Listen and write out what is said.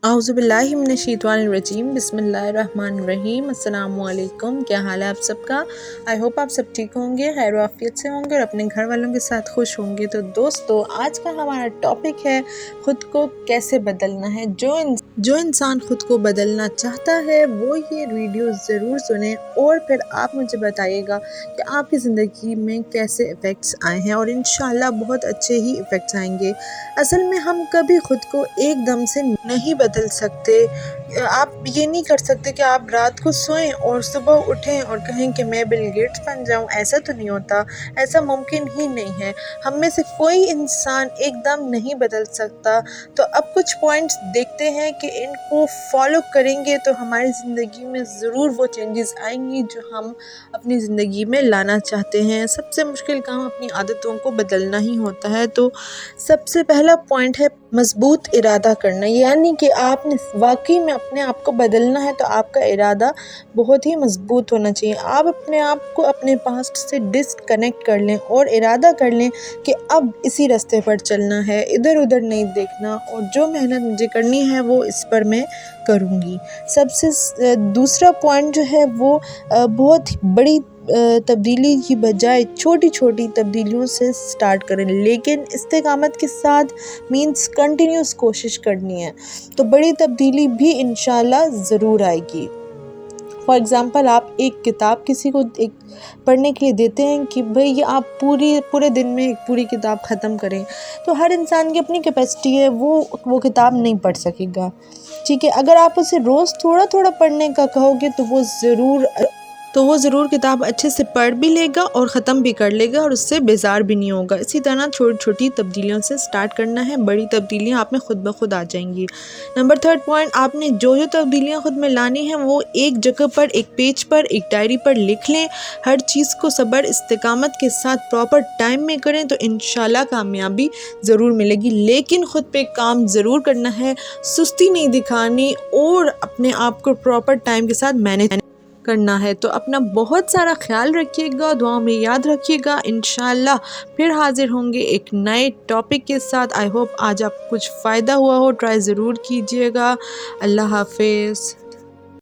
अऊज़ुबिल्लाहि मिनश्शैतानिर्रजीम बिस्मिल्लाहिर्रहमानिर्रहीम। अस्सलामु अलैकुम। क्या हाल है आप सबका? आई होप आप सब ठीक होंगे, खैर आफियत से होंगे और अपने घर वालों के साथ खुश होंगे। तो दोस्तों, आज का हमारा टॉपिक है ख़ुद को कैसे बदलना है। जो इंसान ख़ुद को बदलना चाहता है वो ये वीडियो ज़रूर सुने और फिर आप मुझे बताइएगा कि आपकी ज़िंदगी में कैसे इफ़ेक्ट्स आए हैं और इंशाअल्लाह बहुत अच्छे ही इफ़ेक्ट्स आएंगे। असल में हम कभी ख़ुद को एकदम से नहीं बदल सकते। आप ये नहीं कर सकते कि आप रात को सोएं और सुबह उठें और कहें कि मैं बिल गेट्स बन जाऊं। ऐसा तो नहीं होता, ऐसा मुमकिन ही नहीं है। हम में से कोई इंसान एकदम नहीं बदल सकता। तो अब कुछ पॉइंट्स देखते हैं कि इनको फॉलो करेंगे तो हमारी ज़िंदगी में ज़रूर वो चेंजेस आएंगी जो हम अपनी ज़िंदगी में लाना चाहते हैं। सबसे मुश्किल काम अपनी आदतों को बदलना ही होता है। तो सबसे पहला पॉइंट है मजबूत इरादा करना, यानी कि आपने वाकई में अपने आप को बदलना है तो आपका इरादा बहुत ही मजबूत होना चाहिए। आप अपने आप को अपने पास्ट से डिस्कनेक्ट कर लें और इरादा कर लें कि अब इसी रास्ते पर चलना है, इधर उधर नहीं देखना और जो मेहनत मुझे करनी है वो इस पर मैं करूँगी। सबसे दूसरा पॉइंट जो है वो बहुत बड़ी तब्दीली की बजाय छोटी छोटी तब्दीलियों से स्टार्ट करें, लेकिन इस्तेकामत के साथ मीन्स कंटिन्यूस कोशिश करनी है तो बड़ी तब्दीली भी इंशाल्लाह ज़रूर आएगी। फॉर एग्ज़ाम्पल, आप एक किताब किसी को एक पढ़ने के लिए देते हैं कि भाई ये आप पूरे दिन में एक पूरी किताब ख़त्म करें, तो हर इंसान की अपनी कैपेसिटी है, वो किताब नहीं पढ़ सकेगा। ठीक है, अगर आप उसे रोज़ थोड़ा थोड़ा पढ़ने का कहोगे तो वो ज़रूर किताब अच्छे से पढ़ भी लेगा और ख़त्म भी कर लेगा और उससे बेजार भी नहीं होगा। इसी तरह छोटी छोटी तब्दीलियों से स्टार्ट करना है, बड़ी तब्दीलियाँ आप में खुद ब खुद आ जाएंगी। नंबर थर्ड पॉइंट, आपने जो तब्दीलियाँ खुद में लानी हैं वो एक जगह पर, एक पेज पर, एक डायरी पर लिख लें। हर चीज़ को सब्र इस्तिकामत के साथ प्रॉपर टाइम में करें तो इंशाल्लाह कामयाबी ज़रूर मिलेगी। लेकिन ख़ुद पे काम ज़रूर करना है, सुस्ती नहीं दिखानी और अपने आप को प्रॉपर टाइम के साथ मैनेज करना है। तो अपना बहुत सारा ख्याल रखिएगा, दुआ में याद रखिएगा। इंशाल्लाह फिर हाजिर होंगे एक नए टॉपिक के साथ। आई होप आज आपको कुछ फ़ायदा हुआ हो, ट्राई ज़रूर कीजिएगा। अल्लाह हाफिज़।